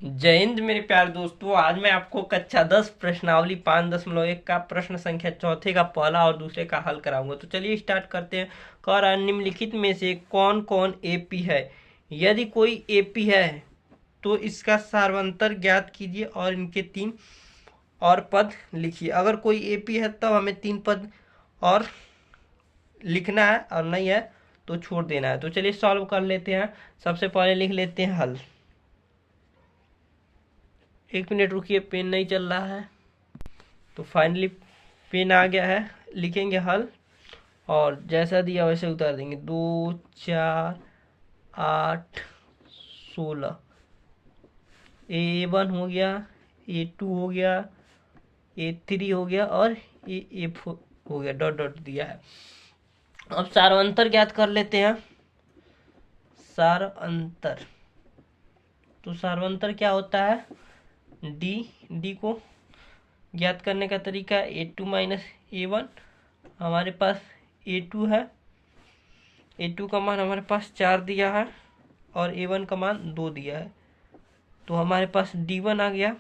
जय हिंद मेरे प्यारे दोस्तों। आज मैं आपको कक्षा 10 प्रश्नावली 5.1 का प्रश्न संख्या चौथे का पहला और दूसरे का हल कराऊंगा। तो चलिए स्टार्ट करते हैं। कह रहा है निम्नलिखित में से कौन कौन एपी है। यदि कोई एपी है तो इसका सार्वंतर ज्ञात कीजिए और इनके 3 और पद लिखिए। अगर कोई एपी है तब हमें 3 पद और लिखना है और नहीं है तो छोड़ देना है। तो चलिए सॉल्व कर लेते हैं। सबसे पहले लिख लेते हैं हल। 1 मिनट रुकिए, पेन नहीं चल रहा है। तो फाइनली पेन आ गया है। लिखेंगे हल और जैसा दिया वैसे उतार देंगे। 2 4 8 16। A1 हो गया, A2 हो गया, A3 हो गया और A4 हो गया। डॉट डॉट दिया है। अब सारांतर ज्ञात कर लेते हैं। सारांतर, तो सारांतर क्या होता है? डी को ज्ञात करने का तरीका A2 माइनस A1। हमारे पास A2 है, A2 का मान हमारे पास 4 दिया है और A1 का मान 2 दिया है। तो हमारे पास D1 आ गया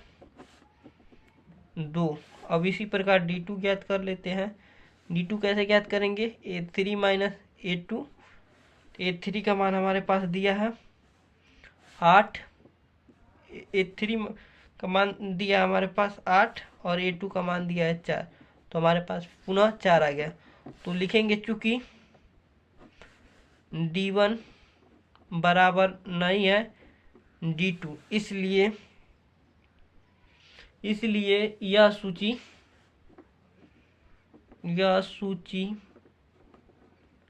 2। अब इसी प्रकार D2 ज्ञात कर लेते हैं। D2 कैसे ज्ञात करेंगे? A3 minus A2। A3 का मान हमारे पास दिया है 8। A3 का मान दिया हमारे पास 8 और A2 का मान दिया है 4। तो हमारे पास पुनः 4 आ गया। तो लिखेंगे चूंकि D1 बराबर नहीं है D2, इसलिए यह सूची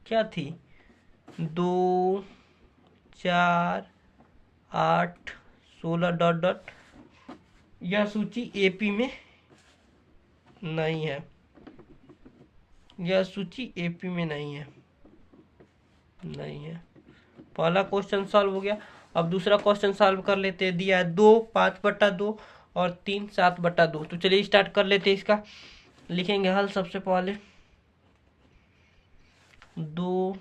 क्या थी? 2 4 8 16 डॉट डॉट। यह सूची एपी में नहीं है। यह सूची एपी में नहीं है। पहला क्वेश्चन सॉल्व हो गया। अब दूसरा क्वेश्चन सॉल्व कर लेते हैं। दिया है 2 5/2 और 3 7/2। तो चलिए स्टार्ट कर लेते हैं इसका। लिखेंगे हल। सबसे पहले 2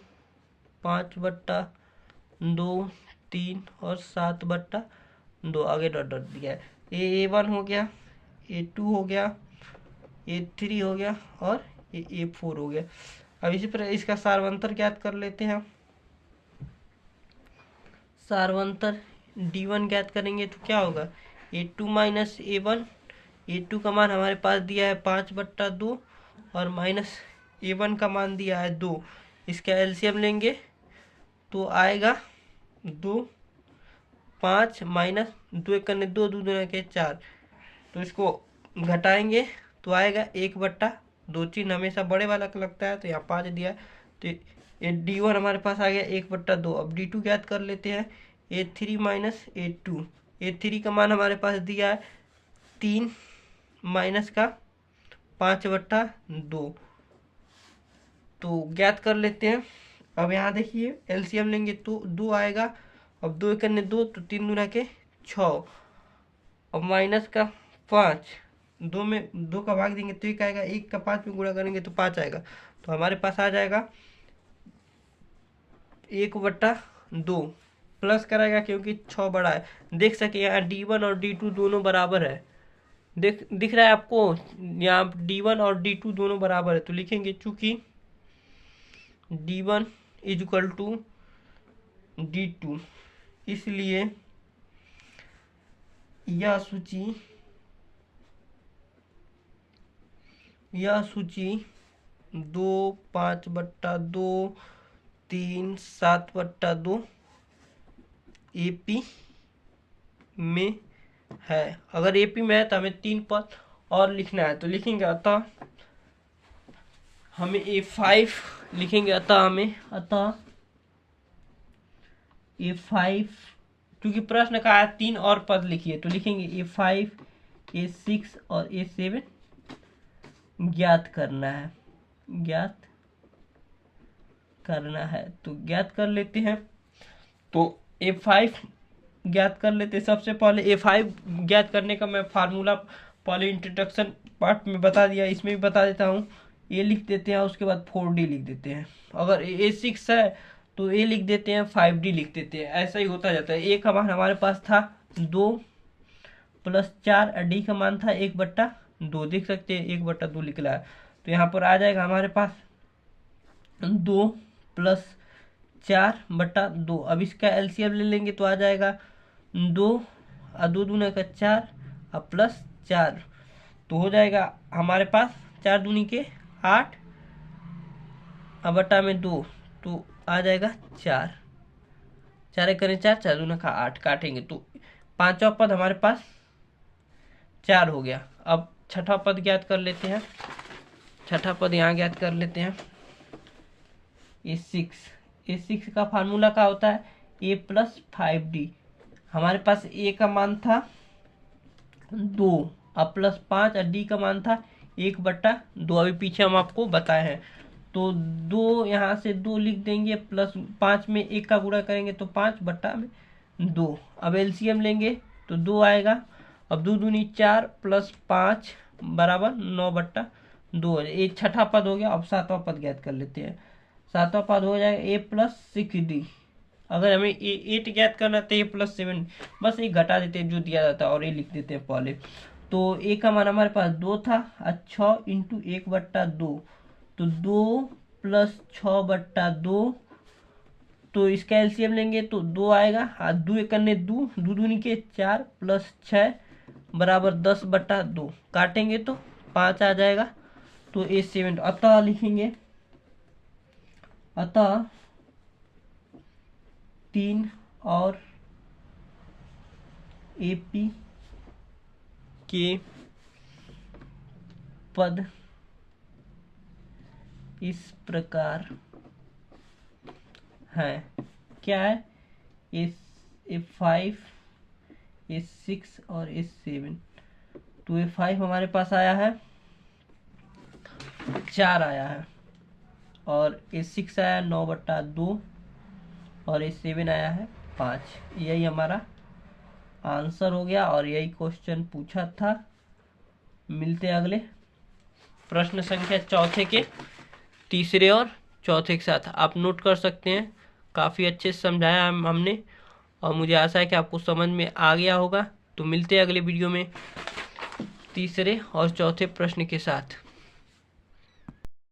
5/2 3 और 7/2। आगे डॉट डॉट दिया है। A1 हो गया, A2 हो गया, A3 हो गया और A4 हो गया। अब इसी प्रकार इसका सार्वंतर ज्ञात कर लेते हैं। सार्वंतर D1 ज्ञात करेंगे तो क्या होगा? A2 minus A1। A2 का मान हमारे पास दिया है 5/2 और माइनस A1 का मान दिया है 2। इसका एलसीएम लेंगे तो आएगा 2 5 माइनस 2 1 करने 2 2 दूना के 4। तो इसको घटाएंगे तो आएगा 1/2। चिन्ह हमेशा बड़े वाला का लगता है तो यहाँ 5 दिया है। तो ये D1 हमारे पास आ गया 1/2। अब D2 ज्ञात कर लेते हैं। A3 minus A2। A3 का मान हमारे पास दिया है 3 माइनस का 5/2। तो ज्ञात कर लेते हैं। अब यहाँ देखिए एलसीएम लेंगे तो 2 आएगा। अब 2 करने 2 तो 3 दूना के 6। अब माइनस का 5, 2 में 2 का भाग देंगे तो 1 आएगा। 1 का 5 में गुणा करेंगे तो 5 आएगा। तो हमारे पास आ जाएगा 1/2 प्लस कराएगा क्योंकि 6 बड़ा है। देख सके यहाँ D1 और D2 दोनों बराबर है। दिख रहा है आपको? यहाँ D1 और D2 दोनों बराबर है। तो लिखेंगे चूंकि D1 is equal to D2, इसलिए यह सूची 2 5/2 3 7/2 एपी में है। अगर एपी में है तो हमें 3 पद और लिखना है। तो लिखेंगे अतः हमें A5 लिखेंगे। अतः A5, क्योंकि प्रश्न का है 3 और पद लिखिए तो लिखेंगे A5 A6 और A7 ज्ञात करना है। तो ज्ञात कर लेते हैं। तो A5 ज्ञात कर लेते हैं। सबसे पहले A5 ज्ञात करने का मैं फार्मूला पहले इंट्रोडक्शन पार्ट में बता दिया, इसमें भी बता देता हूँ। A लिख देते हैं, उसके बाद 4D लिख देते हैं। अगर A6 है तो A लिख देते हैं, 5D लिख देते हैं। ऐसा ही होता जाता है। एक हमारे पास था 2 प्लस 4 डी का मान था 1/2, देख सकते हैं 1/2 निकला है। तो यहाँ पर आ जाएगा हमारे पास 2 + 4/2। अब इसका एलसीएम ले लेंगे तो आ जाएगा 2 और 2 दूनी का 4 और +4, तो हो जाएगा हमारे पास 4 दूनी के 8 और बटा में 2, तो आ जाएगा 4, 4 करें 4, 4 दूना का 8, काटेंगे तो पांचवा पद हमारे पास 4 हो गया। अब छठा पद ज्ञात कर लेते हैं। छठा पद यहाँ ज्ञात कर लेते हैं। A6 का फार्मूला क्या होता है? A + 5D। हमारे पास A का मान था 2 और +5 और D का मान था 1/2। अभी पीछे हम आपको बताए हैं। तो 2 यहाँ से 2 लिख देंगे, +5 में 1 का गुणा करेंगे तो 5/2। अब एलसीएम लेंगे तो 2 आएगा। अब 2 दूनी 4 + 5 = 9/2। ये छठा पद हो गया। अब सातवां पद ज्ञात कर लेते हैं। सातवां पद हो जाएगा A + 6D। अगर हमें 8 ज्ञात करना तो A + 7, बस एक घटा देते हैं जो दिया जाता है और ये लिख देते हैं पहले। तो A का मान हमारे पास 2 था, 6 × 1/2, तो 2 + 6/2। तो इसका एलसीएम लेंगे तो 2 आएगा, 2 × 2, 2 दूनी के 4 + 6 = 10/2। काटेंगे तो 5 आ जाएगा। तो A7 अतः लिखेंगे, अतः 3 और AP के पद इस प्रकार है। क्या है? A5, A6 और A7। तो A5 हमारे पास आया है 4 आया है, और A6 आया 9/2 और A7 आया है 5। यही हमारा आंसर हो गया और यही क्वेश्चन पूछा था। मिलते हैं अगले प्रश्न संख्या चौथे के तीसरे और चौथे के साथ। आप नोट कर सकते हैं, काफ़ी अच्छे से समझाया हमने और मुझे आशा है कि आपको समझ में आ गया होगा। तो मिलते हैं अगले वीडियो में तीसरे और चौथे प्रश्न के साथ।